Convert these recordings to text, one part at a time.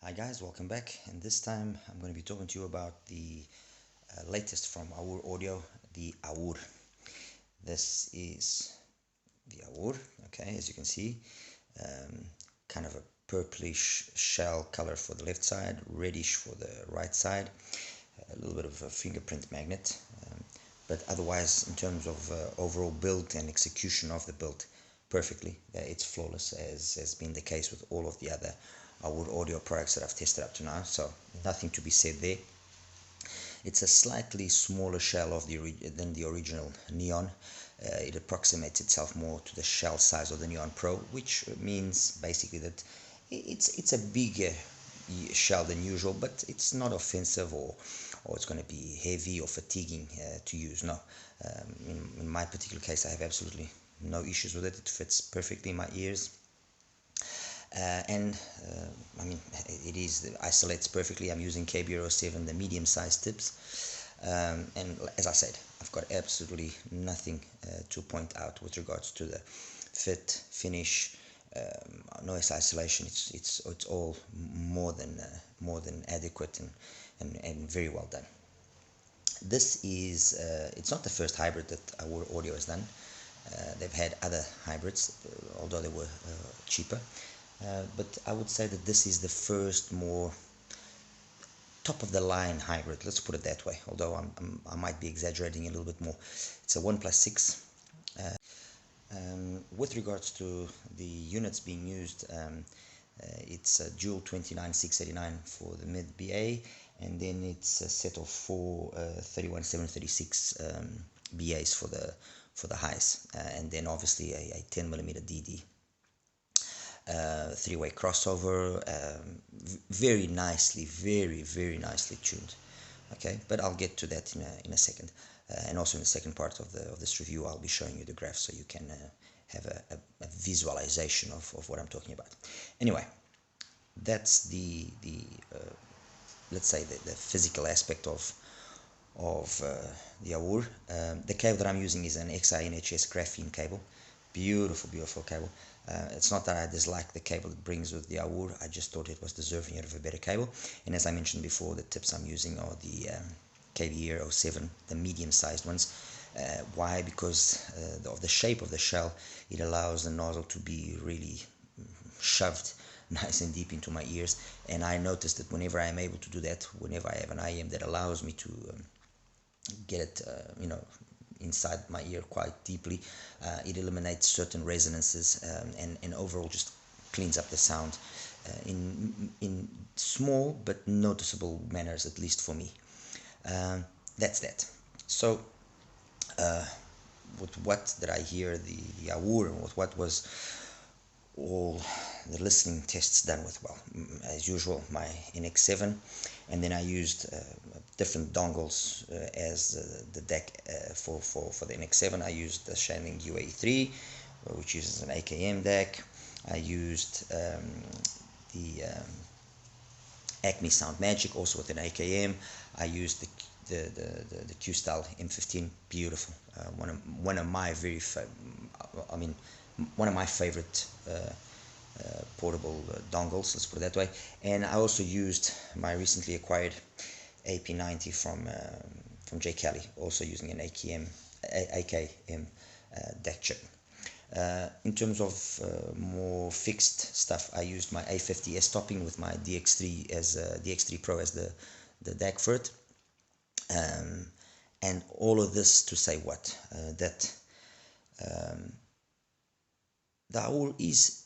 Hi guys, welcome back, and this time I'm going to be talking to you about the latest from Aure Audio, the Aure. This is the Aure, okay, as you can see, kind of a purplish shell color for the left side, reddish for the right side, a little bit of a fingerprint magnet, but otherwise in terms of overall build and execution of the build, perfectly. It's flawless, as has been the case with all of the other Aure audio products that I've tested up to now, so nothing to be said there. It's a slightly smaller shell than the original Neon. It approximates itself more to the shell size of the Neon Pro, which means basically that it's a bigger shell than usual, but it's not offensive or it's going to be heavy or fatiguing to use. No, in my particular case, I have absolutely no issues with it. It fits perfectly in my ears. I mean, it isolates perfectly. I'm using KB07, the medium-sized tips, and as I said, I've got absolutely nothing to point out with regards to the fit, finish, noise isolation. It's all more than adequate and very well done. This is it's not the first hybrid that Aure Audio has done. They've had other hybrids, although they were cheaper. But I would say that this is the first more top of the line hybrid, let's put it that way, although I might be exaggerating a little bit more. It's a 1+6. With regards to the units being used, it's a dual 29689 for the mid BA, and then it's a set of four 31736 BAs for the highs, and then obviously a 10mm DD. Three-way crossover, very nicely, very nicely tuned. Okay, but I'll get to that in a second, and also in the second part of this review I'll be showing you the graph so you can have a visualization of what I'm talking about. Anyway, that's the let's say the physical aspect of the Aure. The cable that I'm using is an XI-NHS graphene cable. Beautiful cable. It's not that I dislike the cable it brings with the Aure, I just thought it was deserving of a better cable. And as I mentioned before, the tips I'm using are the KB07, the medium-sized ones. Why? Because of the shape of the shell, it allows the nozzle to be really shoved nice and deep into my ears, and I noticed that whenever I'm able to do that, whenever I have an IM that allows me to get it, inside my ear quite deeply, it eliminates certain resonances, and overall just cleans up the sound in small but noticeable manners, at least for me. That's that. So with what did I hear the Aure, and with what was all the listening tests done with? Well, as usual, my NX7, and then I used different dongles as the DAC for the NX7. I used the Shanling UA3, which uses an AKM DAC. I used the Acme Sound Magic, also with an AKM. I used the Q-Style M15, beautiful. One of my one of my favorite portable dongles, let's put it that way. And I also used my recently acquired AP90 from J. Kelly, also using an AKM DAC chip. In terms of more fixed stuff, I used my A50S topping with my DX3 DX3 Pro as the DAC for it. And all of this to say what? That the Aure is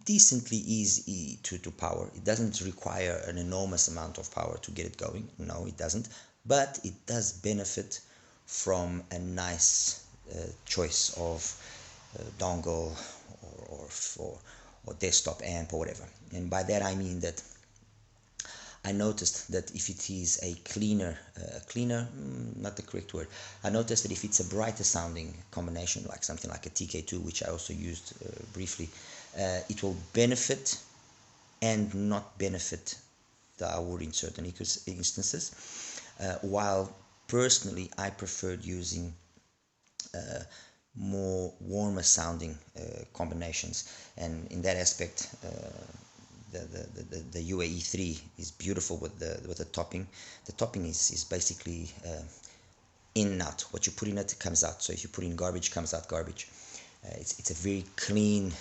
decently easy to power. It doesn't require an enormous amount of power to get it going. No, it doesn't. But it does benefit from a nice choice of dongle or desktop amp or whatever. And by that I mean that I noticed that if it is a cleaner, not the correct word, I noticed that if it's a brighter sounding combination, like something like a TK2, which I also used briefly, it will benefit and not benefit the Aure in certain instances, while personally I preferred using more warmer sounding combinations, and in that aspect the UAE3 is beautiful with the topping. The topping is basically in and out. What you put in it comes out. So if you put in garbage, comes out garbage. It's a very clean.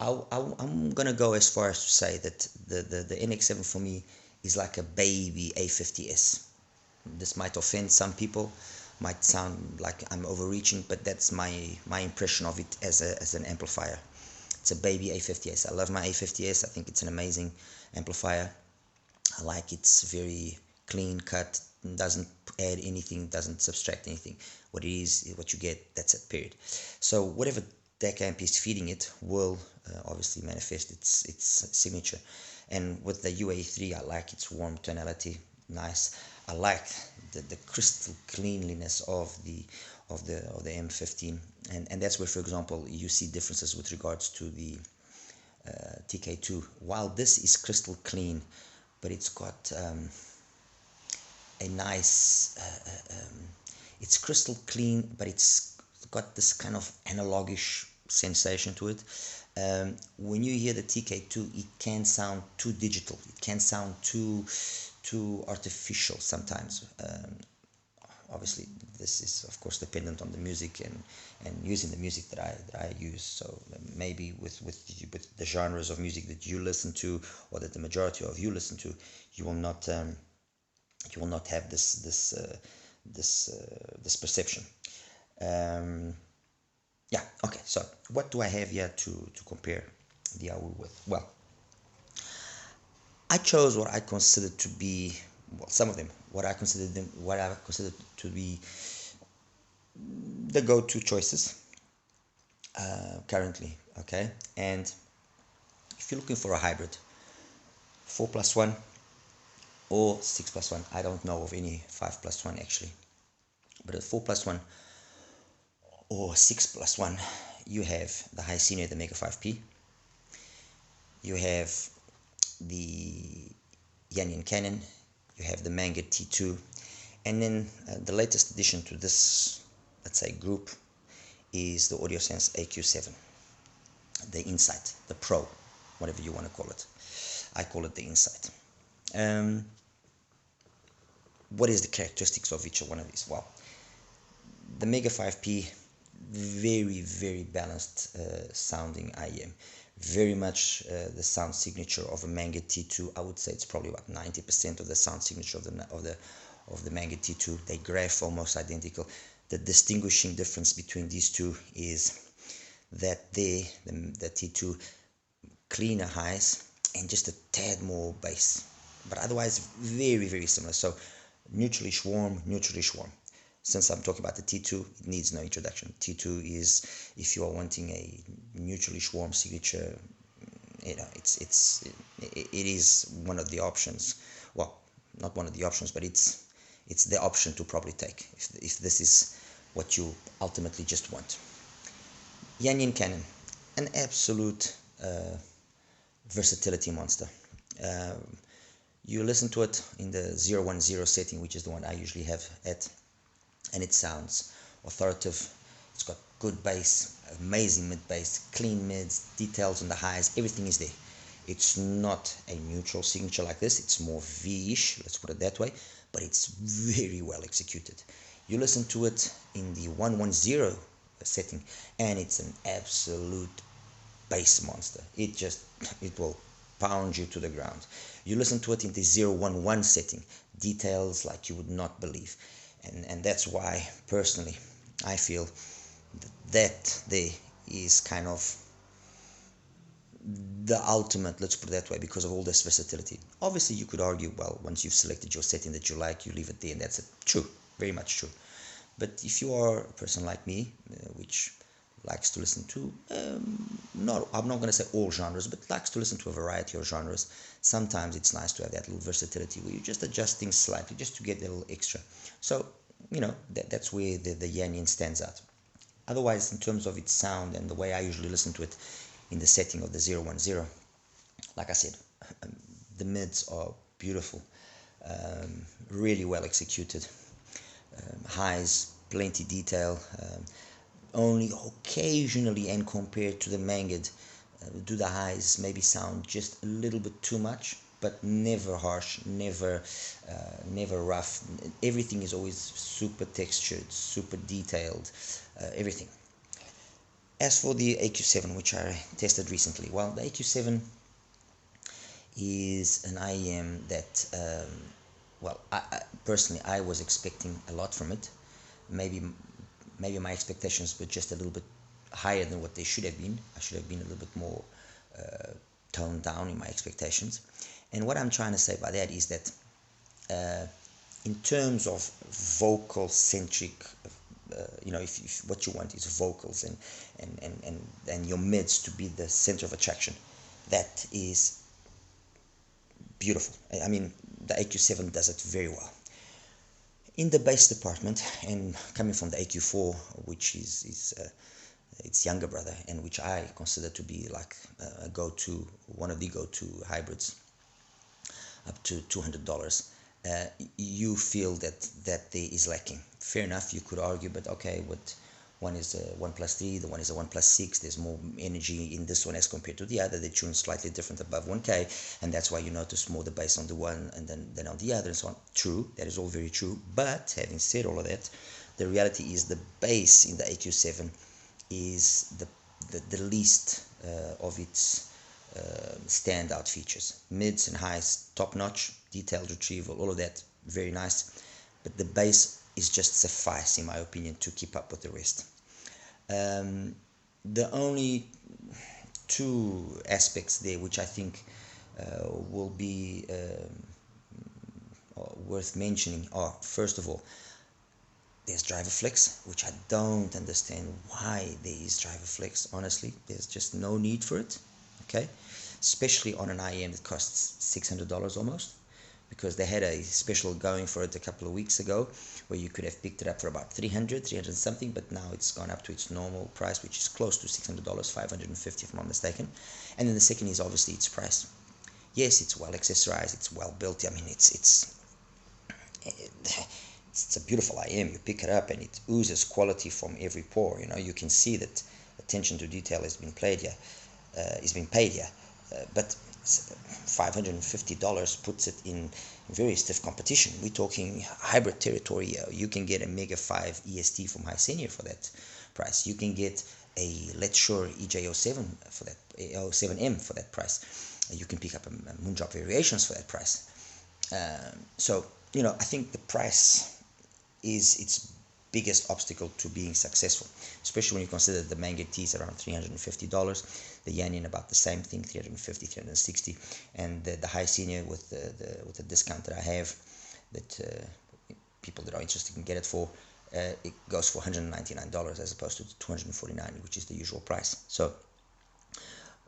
I'm gonna go as far as to say that the NX7 for me is like a baby A50S. This might offend some people, might sound like I'm overreaching, but that's my impression of it as an amplifier. It's a baby A50S. I love my A50S. I think it's an amazing amplifier. I like it's very clean cut, doesn't add anything, doesn't subtract anything. What it is what you get, that's it, period. So whatever DAC amp is feeding it will obviously manifest its signature. And with the UA3, I like its warm tonality, nice. I like the crystal cleanliness of the M15, and that's where, for example, you see differences with regards to the TK2. While this is crystal clean, but it's got a nice it's crystal clean, but it's got this kind of analogish sensation to it. When you hear the TK2, it can sound too digital, it can sound too artificial sometimes. Obviously this is of course dependent on the music and using the music that I use. So maybe with the genres of music that you listen to, or that the majority of you listen to, you will not have this perception. Yeah, okay, so what do I have here to compare the Aure with? Well, I chose what I consider to be, well, some of them, what I consider to be the go-to choices currently, okay? And if you're looking for a hybrid, 4+1 or 6+1, I don't know of any 5+1 actually, but a 4+1 or 6+1, you have the HISENIOR, the Mega 5P, you have the Yanyan Canon, you have the Manga T2, and then the latest addition to this, let's say, group is the AudioSense AQ7, the Insight, the Pro, whatever you want to call it. I call it the Insight. What is the characteristics of each one of these? Well, the Mega 5P, very balanced sounding IEM, very much the sound signature of a Manga T2. I would say it's probably about 90% of the sound signature of the Manga T2. They graph almost identical. The distinguishing difference between these two is that the T2 cleaner highs and just a tad more bass, but otherwise very similar. So neutralish warm. Since I'm talking about the T2, it needs no introduction. T2 is, if you are wanting a neutralish warm signature, you know, it is one of the options. Well, not one of the options, but it's the option to probably take if this is what you ultimately just want. Yanyan Canon, an absolute versatility monster. You listen to it in the 010 setting, which is the one I usually have at, and it sounds authoritative. It's got good bass, amazing mid bass, clean mids, details on the highs, everything is there. It's not a neutral signature like this, it's more V-ish, let's put it that way, but it's very well executed. You listen to it in the 110 setting, and it's an absolute bass monster. It will pound you to the ground. You listen to it in the 011 setting, details like you would not believe. And that's why, personally, I feel that there is kind of the ultimate, let's put it that way, because of all this versatility. Obviously, you could argue, well, once you've selected your setting that you like, you leave it there, and that's it. True, very much true. But if you are a person like me, which likes to listen to, I'm not going to say all genres, but likes to listen to a variety of genres, sometimes it's nice to have that little versatility where you just adjust things slightly just to get a little extra. So, you know, that's where the Yanyan stands out. Otherwise, in terms of its sound and the way I usually listen to it in the setting of the 010, like I said, the mids are beautiful, really well executed, highs, plenty detail, only occasionally, and compared to the Mangad, do the highs maybe sound just a little bit too much, but never harsh, never rough. Everything is always super textured, super detailed, everything. As for the AQ7, which I tested recently, well, the AQ7 is an IEM that, well, personally, I was expecting a lot from it. Maybe my expectations were just a little bit higher than what they should have been. I should have been a little bit more toned down in my expectations. And what I'm trying to say by that is that in terms of vocal centric, if what you want is vocals and your mids to be the center of attraction, that is beautiful. I mean, the AQ7 does it very well. In the bass department, and coming from the AQ4, which is its younger brother, and which I consider to be like a go-to, one of the go-to hybrids, up to $200, you feel that there is lacking. Fair enough, you could argue, but okay, what one is a 1+3, the one is a 1+6, there's more energy in this one as compared to the other. They tune slightly different above 1K, and that's why you notice more the bass on the one and then on the other and so on. True, that is all very true, but having said all of that, the reality is the bass in the AQ7 is the least of its standout features. Mids and highs, top notch, detailed retrieval, all of that, very nice, but the bass is just suffice, in my opinion, to keep up with the rest. The only two aspects there which I think will be worth mentioning are, first of all, there's driver flex, which I don't understand why there is driver flex. Honestly, there's just no need for it, okay? Especially on an IEM that costs $600 almost, because they had a special going for it a couple of weeks ago where you could have picked it up for about 300 something, but now it's gone up to its normal price, which is close to $600, $550 if I'm not mistaken. And then the second is obviously its price. Yes, it's well accessorized, it's well built. I mean, it's a beautiful IEM. You pick it up and it oozes quality from every pore. You know, you can see that attention to detail has been paid here, but $550 puts it in very stiff competition. We're talking hybrid territory here. You can get a Mega 5 EST from HISENIOR for that price. You can get a Let's Sure EJ07 for that, 07M for that price. You can pick up a Moondrop Variations for that price. So, you know, I think the price is its biggest obstacle to being successful, especially when you consider the Mango Tees around $350, the Yannian about the same thing, $350, $360, and the HISENIOR with the discount that I have, that people that are interested can get it for, it goes for $199 as opposed to $249, which is the usual price. So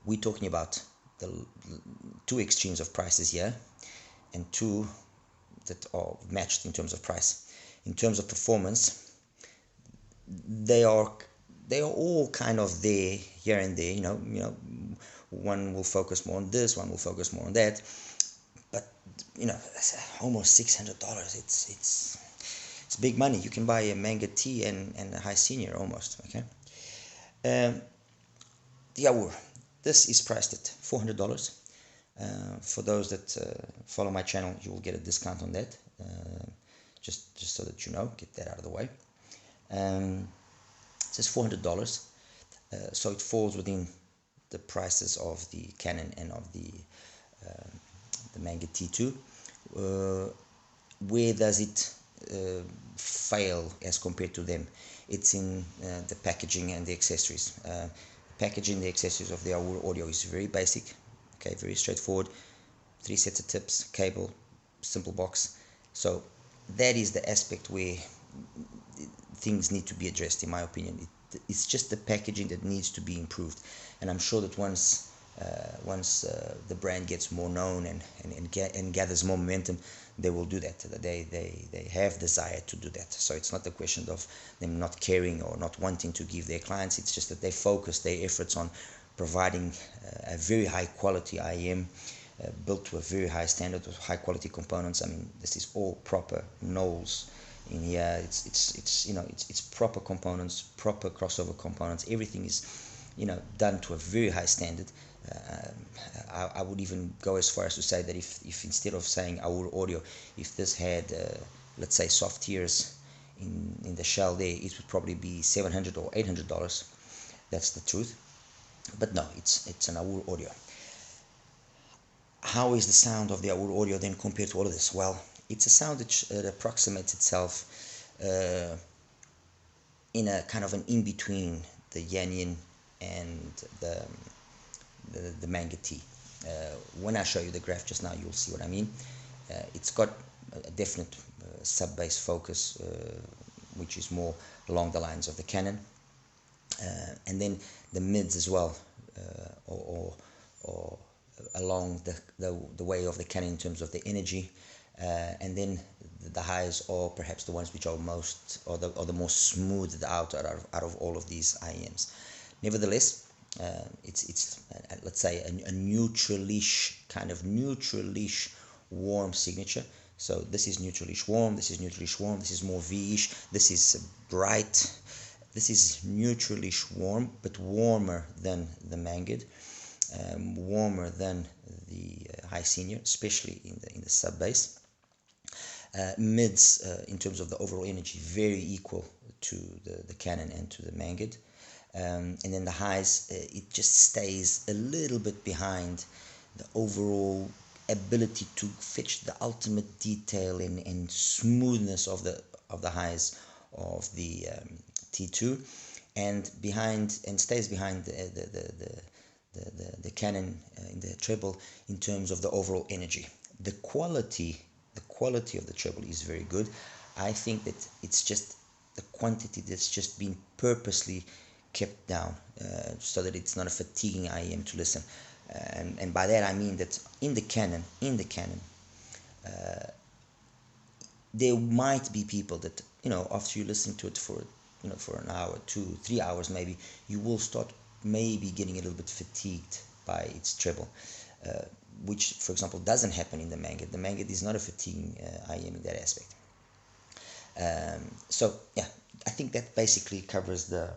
we're talking about the two extremes of prices here, and two that are matched in terms of price. In terms of performance, they are all kind of there, here and there. You know, one will focus more on this, one will focus more on that. But you know, almost $600. It's big money. You can buy a Mango T and a HISENIOR almost. Okay. The Aure. This is priced at $400. For those that follow my channel, you will get a discount on that. Just so that you know, get that out of the way. It says $400, so it falls within the prices of the Canon and of the Mango T2. Where does it fail as compared to them? It's in the packaging and the accessories. Packaging, the accessories of the Aure audio is very basic, okay, very straightforward. 3 sets of tips, cable, simple box. So that is the aspect where things need to be addressed, in my opinion. It's just the packaging that needs to be improved, and I'm sure that once the brand gets more known and gathers more momentum, they will do that. They have desire to do that. So it's not a question of them not caring or not wanting to give their clients. It's just that they focus their efforts on providing a very high quality IEM, built to a very high standard with high quality components. I mean, this is all proper Knowles in here. It's proper components, proper crossover components. Everything is done to a very high standard. I would even go as far as to say that if instead of saying Aure audio, if this had, let's say, soft tiers in the shell there, it would probably be $700 or $800. That's the truth. But no, it's an Aure audio. How is the sound of the Aure audio then compared to all of this? Well, it's a sound that approximates itself in a kind of an in-between the Yanyan and the Manga T. When I show you the graph just now, you'll see what I mean. It's got a definite sub-bass focus, which is more along the lines of the Canon, and then the mids as well, or along the way of the Canon in terms of the energy, and then the highs, or perhaps the ones which are most, or the more smoothed out of all of these IEMs. Nevertheless, it's let's say a neutralish, kind of neutralish warm signature. So this is neutralish warm, this is neutralish warm, this is more V-ish, this is bright, this is neutralish warm, but warmer than the Mangid, warmer than the HISENIOR, especially in the sub bass. Mids, in terms of the overall energy, very equal to the Canon and to the Mangid. And then the highs, it just stays a little bit behind the overall ability to fetch the ultimate detail and smoothness of the highs of the T2, and stays behind the Canon in the treble in terms of the overall energy. The quality of the treble is very good. I think that it's just the quantity that's just been purposely kept down, so that it's not a fatiguing IEM to listen. And by that I mean that in the Canon, there might be people that, after you listen to it for an hour, 2-3 hours maybe, you will start maybe getting a little bit fatigued by its treble, which, for example, doesn't happen in the Mangid. The Mangid is not a fatiguing IEM in that aspect. So yeah, I think that basically covers the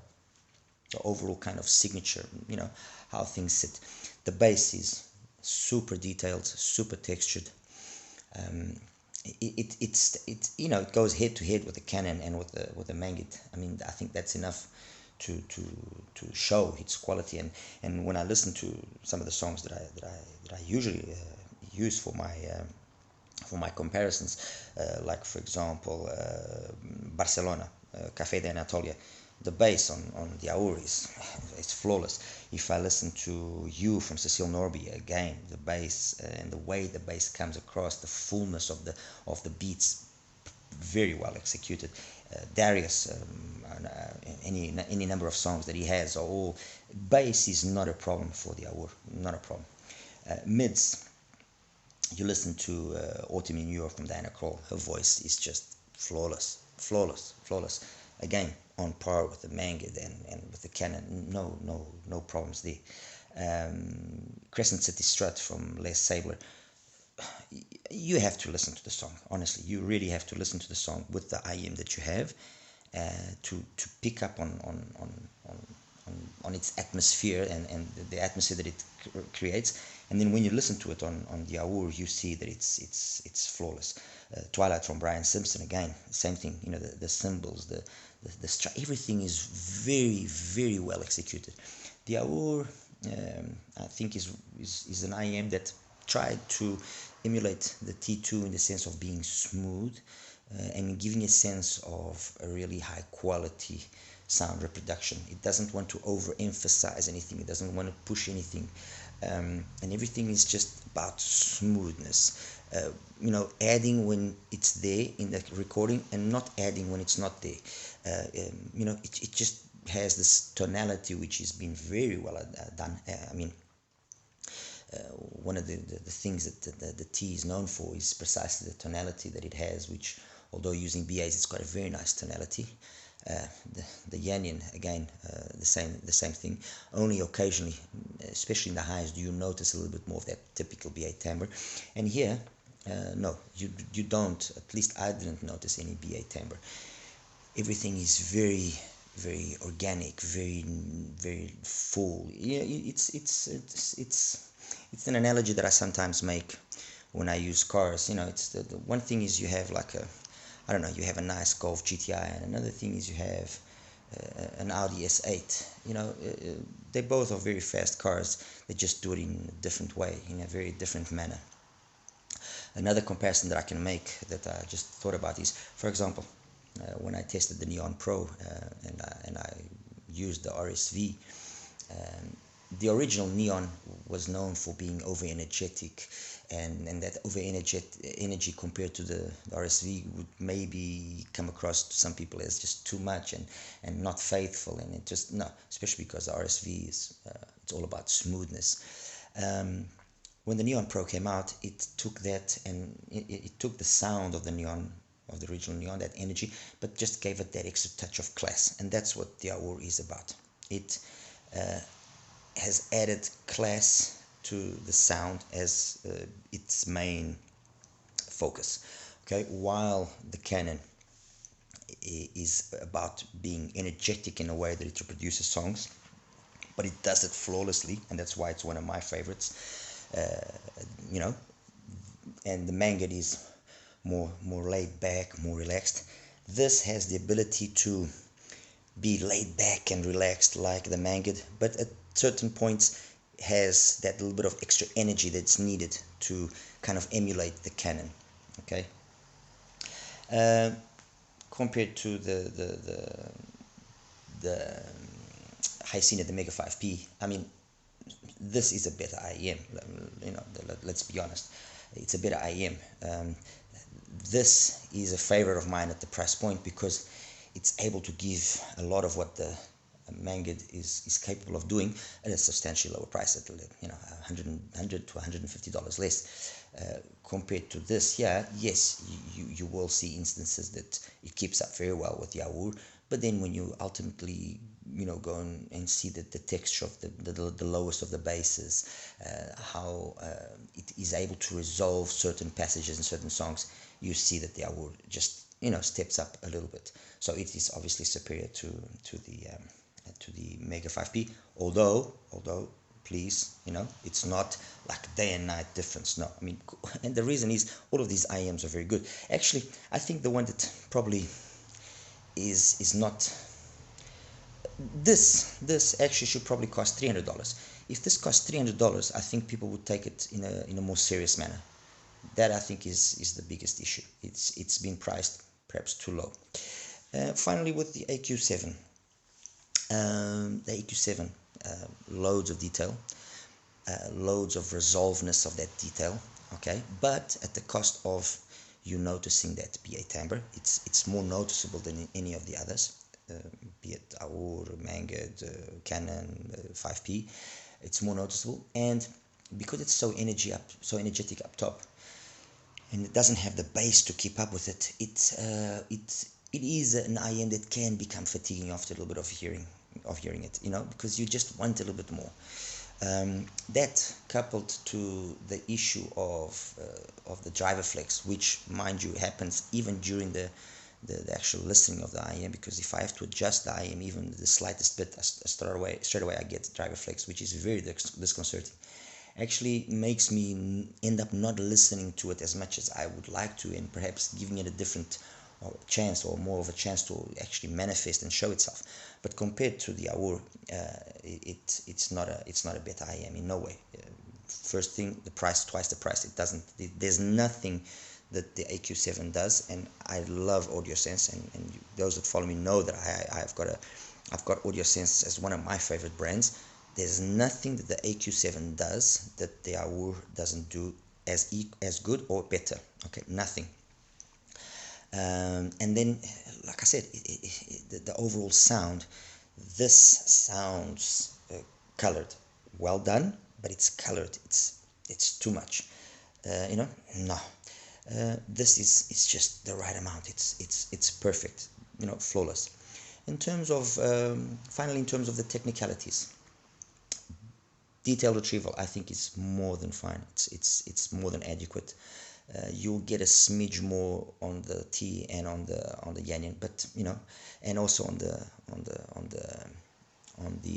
overall kind of signature, how things sit. The bass is super detailed, super textured. It goes head to head with the Canon and with the Mangid. I mean, I think that's enough to show its quality. And when I listen to some of the songs that I usually use for my comparisons, like for example Barcelona, Café de Anatolia, the bass on the Aure it's flawless. If I listen to You from Cecile Norby, again, the bass and the way the bass comes across, the fullness of the beats, very well executed. Darius, any number of songs that he has are all bass is not a problem for the Aure, not a problem. Mids, you listen to Autumn in New York from Diana Krall, her voice is just flawless. Again, on par with the Mangid and with the Canon, no problems there. Crescent City Strut from Les Sabler, you have to listen to the song. Honestly, you really have to listen to the song with the IEM that you have, to pick up on its atmosphere and the atmosphere that it creates. And then when you listen to it on the Aure, you see that it's flawless. Twilight from Brian Simpson, again, same thing. The cymbals, the everything is very, very well executed. The Aure, I think, is an IEM that tried to emulate the T2 in the sense of being smooth, and giving a sense of a really high quality sound reproduction. It doesn't want to overemphasize anything. It doesn't want to push anything, and everything is just about smoothness. Adding when it's there in the recording, and not adding when it's not there. It just has this tonality which has been very well done. One of the things that the T is known for is precisely the tonality that it has, which, although using BAs, it's got a very nice tonality. The Yanyan, again, the same thing. Only occasionally, especially in the highs, do you notice a little bit more of that typical BA timbre. And here, no, you don't. At least I didn't notice any BA timbre. Everything is very, very organic, very full. Yeah, it's an analogy that I sometimes make when I use cars. You know, it's the one thing is you have like a, I don't know, you have a nice Golf GTI, and another thing is you have an Audi S8. You know, they both are very fast cars. They just do it in a different way, in a very different manner. Another comparison that I can make that I just thought about is, for example, when I tested the Neon Pro and I used the RSV, the original Neon was known for being over energetic, and that over energy compared to the RSV would maybe come across to some people as just too much and not faithful, and it just, no, especially because the RSV is it's all about smoothness. When the Neon Pro came out, it took that, and it took the sound of the Neon, of the original Neon, that energy, but just gave it that extra touch of class, and that's what the Aure is about. It has added class to the sound as its main focus. Okay, while the Canon is about being energetic in a way that it reproduces songs, but it does it flawlessly, and that's why it's one of my favorites. You know, and the Mangit is more laid back, more relaxed. This has the ability to be laid back and relaxed like the Mangit, but at certain points has that little bit of extra energy that's needed to kind of emulate the Canon. Okay, compared to the HISENIOR, the Mega 5P, I mean, this is a better IEM. You know, let's be honest, it's a better IEM. This is a favorite of mine at the price point because it's able to give a lot of what the Mangit is capable of doing at a substantially lower price, at, you know, $100 to $150 less. Compared to this here, yes, you will see instances that it keeps up very well with the Aure, but then when you ultimately, you know, go and see the texture of the lowest of the basses, how it is able to resolve certain passages in certain songs, you see that the Aure just, you know, steps up a little bit. So it is obviously superior to the Mega 5P, although please, you know, it's not like day and night difference. No, I mean, and the reason is all of these IEMs are very good. Actually, I think the one that probably is not, this actually should probably cost $300. If this costs $300, I think people would take it in a more serious manner. That, I think, is the biggest issue. It's been priced perhaps too low. Finally, with the AQ7, the AQ7, loads of detail, loads of resolveness of that detail, okay, but at the cost of you noticing that BA timbre. It's more noticeable than in any of the others, be it Aure, Mangit, Canon, 5P. It's more noticeable, and because it's so energetic up top, and it doesn't have the bass to keep up with it, it is an IM that can become fatiguing after a little bit of hearing it, you know, because you just want a little bit more. That coupled to the issue of the driver flex, which, mind you, happens even during the actual listening of the IM, because if I have to adjust the IM even the slightest bit, straight away I get driver flex, which is very disconcerting. Actually makes me end up not listening to it as much as I would like to, and perhaps giving it a different chance, or more of a chance to actually manifest and show itself. But compared to the Aure, it's not a better IM in no way. First thing, the price, twice the price. There's nothing that the AQ7 does, and I love AudioSense, and those that follow me know that I've got AudioSense as one of my favorite brands. There's nothing that the AQ7 does that the Aure doesn't do as good or better. Okay, nothing. And then, like I said, the overall sound, this sounds colored, well done, but it's colored. It's too much. You know, no. This is just the right amount. It's perfect. You know, flawless. In terms of finally, in terms of the technicalities, detailed retrieval, I think, is more than fine. It's more than adequate. you'll get a smidge more on the T and on the Yanyan, but you know, and also on the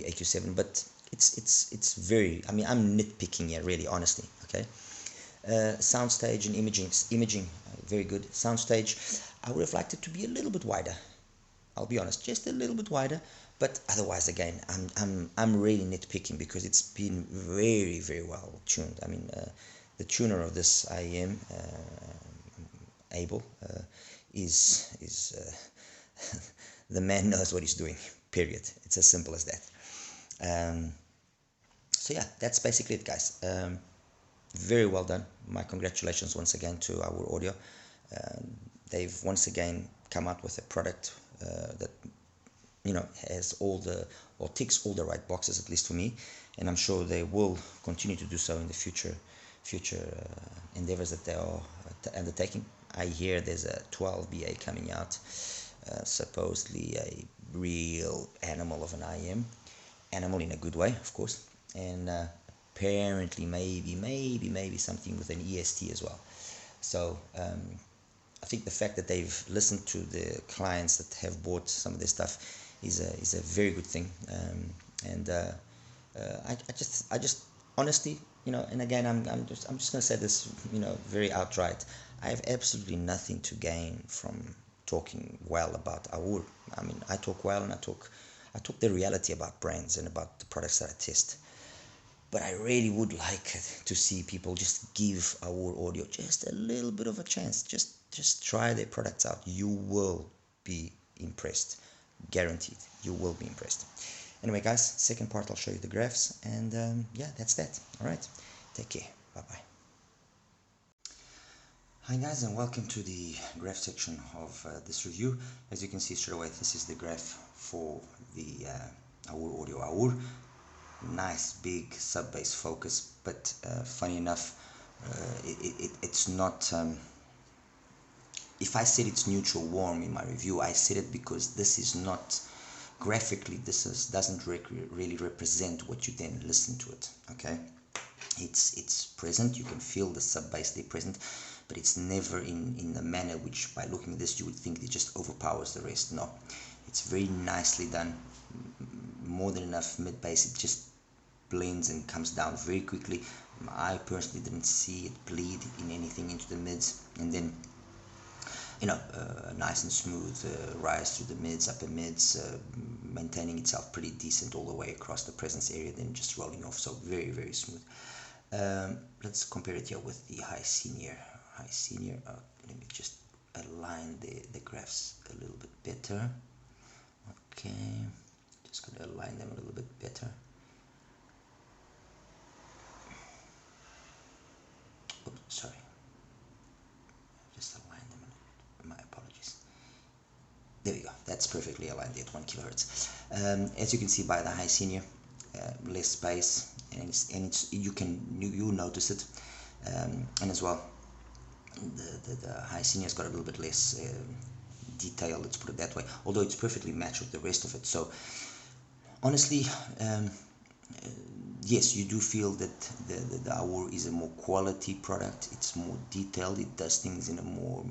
AQ7, but it's very, I mean, I'm nitpicking here really, honestly. Okay. Soundstage and imaging, very good. Soundstage, I would have liked it to be a little bit wider. I'll be honest, just a little bit wider. But otherwise, again, I'm really nitpicking because it's been very, very well tuned. I mean, the tuner of this IEM, Abel, is the man knows what he's doing. Period. It's as simple as that. So yeah, that's basically it, guys. Very well done. My congratulations once again to Aure Audio. They've once again come out with a product that, you know, has or ticks all the right boxes, at least for me, and I'm sure they will continue to do so in the future endeavors that they are undertaking. I hear there's a 12 BA coming out, supposedly a real animal of an IM, animal in a good way, of course, and apparently maybe something with an EST as well. So I think the fact that they've listened to the clients that have bought some of their stuff is a very good thing. And I just honestly, you know, and again, I'm just gonna say this, you know, very outright. I have absolutely nothing to gain from talking well about Aure. I mean, I talk well, and I talk the reality about brands and about the products that I test. But I really would like to see people just give Aure Audio just a little bit of a chance. Just try their products out. You will be impressed. Guaranteed. You will be impressed. Anyway, guys, second part, I'll show you the graphs. And yeah, that's that. All right. Take care. Bye-bye. Hi, guys, and welcome to the graph section of this review. As you can see straight away, this is the graph for the Aure Audio Aure. Nice big sub-bass focus, but funny enough, it's not, if I said it's neutral warm in my review, I said it because this is not graphically, doesn't really represent what you then listen to it. Okay, it's present, you can feel the sub-bass there present, but it's never in the manner which by looking at this you would think it just overpowers the rest. No, it's very nicely done, more than enough mid-bass. It just blends and comes down very quickly. I personally didn't see it bleed in anything into the mids, and then, you know, nice and smooth rise through the mids, upper mids, maintaining itself pretty decent all the way across the presence area, then just rolling off. So very, very smooth. Let's compare it here with the HISENIOR. Let me just align the graphs a little bit better. Okay, just gonna align them a little bit better. Oops, sorry. Just align them a little bit. My apologies. There we go. That's perfectly aligned at 1 kilohertz. As you can see by the HISENIOR, less space, and you notice it, and as well, the HISENIOR's got a little bit less detail. Let's put it that way. Although it's perfectly matched with the rest of it. So honestly, yes, you do feel that the Aure is a more quality product. It's more detailed. It does things in a more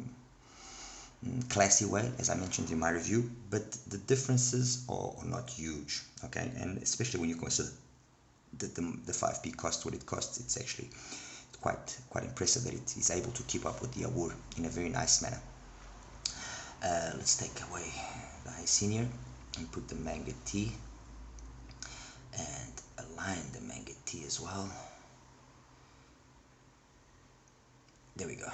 classy way, as I mentioned in my review. But the differences are not huge. Okay, and especially when you consider that the 5P cost what it costs, it's actually quite impressive that it is able to keep up with the Aure in a very nice manner. Let's take away the HISENIOR and put the Manga T, and align the Manga T as well. There we go.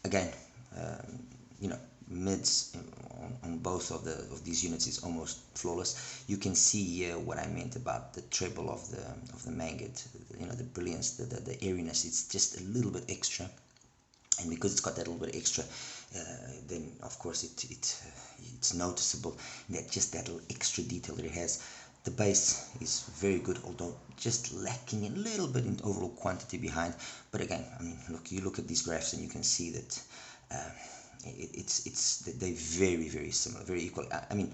Again, you know, mids on both of these units is almost flawless. You can see here what I meant about the treble of the Mangat. You know, the brilliance, the airiness. It's just a little bit extra, and because it's got that little bit extra, then of course it's noticeable that just that little extra detail that it has. The bass is very good, although just lacking a little bit in overall quantity behind. But again, I mean, you look at these graphs and you can see that they're very, very similar, very equal. I mean,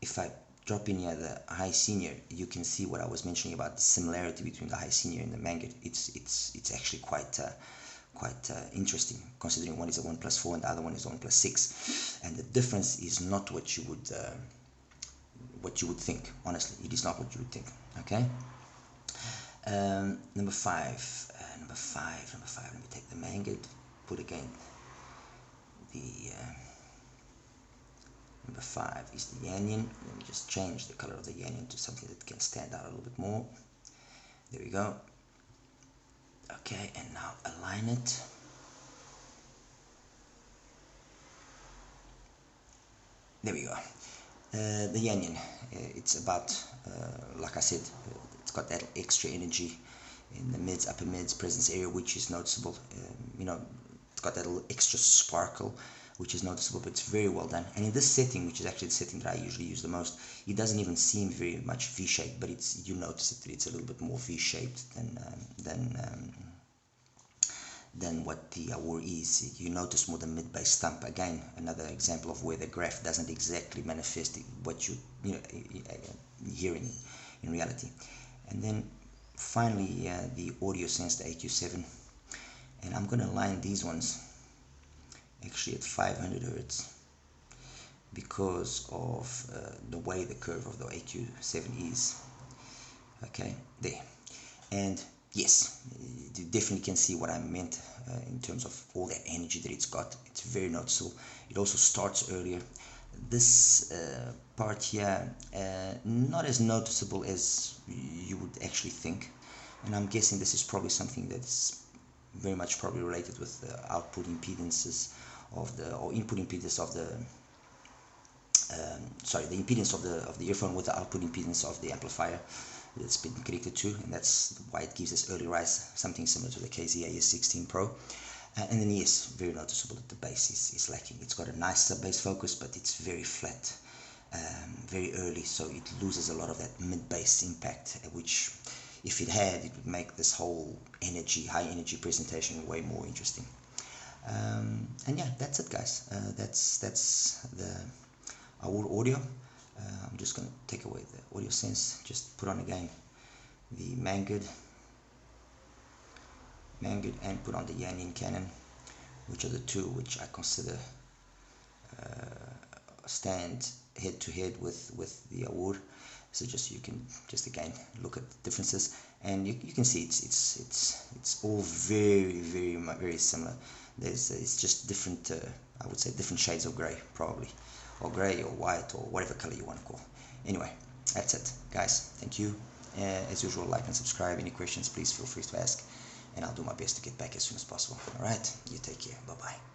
if I drop in here the HISENIOR, you can see what I was mentioning about the similarity between the HISENIOR and the Mangard. It's actually quite interesting, considering one is a 1+4 and the other one is a 1+6, and the difference is not what you would think. Honestly, it is not what you would think. Okay. Number five. Let me take the Mangard. Put again the number 5 is the Yanyan. Let me just change the color of the Yanyan to something that can stand out a little bit more. There we go. Okay, and now align it. There we go. The Yanyan, it's about, like I said, it's got that extra energy in the mids, upper mids, presence area, which is noticeable. It's got that little extra sparkle, which is noticeable, but it's very well done. And in this setting, which is actually the setting that I usually use the most, it doesn't even seem very much V-shaped, but you notice that it's a little bit more V-shaped than what the Aure is. You notice more the mid-bass stump. Again, another example of where the graph doesn't exactly manifest what you hear in reality. And then finally, the audio sense, the AQ7, and I'm going to align these ones actually at 500 Hertz because of the way the curve of the AQ7 is. Okay, there. And yes, you definitely can see what I meant in terms of all that energy that it's got. It's very noticeable. It also starts earlier. This part here, not as noticeable as you would actually think, and I'm guessing this is probably something that's very much probably related with the output impedances of the, or input impedance of the the impedance of the earphone with the output impedance of the amplifier that's been connected to, and that's why it gives this early rise, something similar to the KZ-AS16 Pro. And then yes, very noticeable that the bass is lacking. It's got a nice bass focus, but it's very flat, very early, so it loses a lot of that mid-bass impact, which if it had, it would make this whole high energy presentation way more interesting. And yeah, that's it, guys. That's the Aure audio. I'm just going to take away the audio sense, just put on again the Mangard, and put on the Yanyan Canon, which are the two which I consider stand head to head with the Aure. So you can again look at the differences, and you can see it's all very similar. It's just different, I would say different shades of gray, probably, or gray or white or whatever color you want to call. Anyway, that's it, guys. Thank you. As usual, like and subscribe. Any questions, please feel free to ask, and I'll do my best to get back as soon as possible. All right, you take care. Bye bye.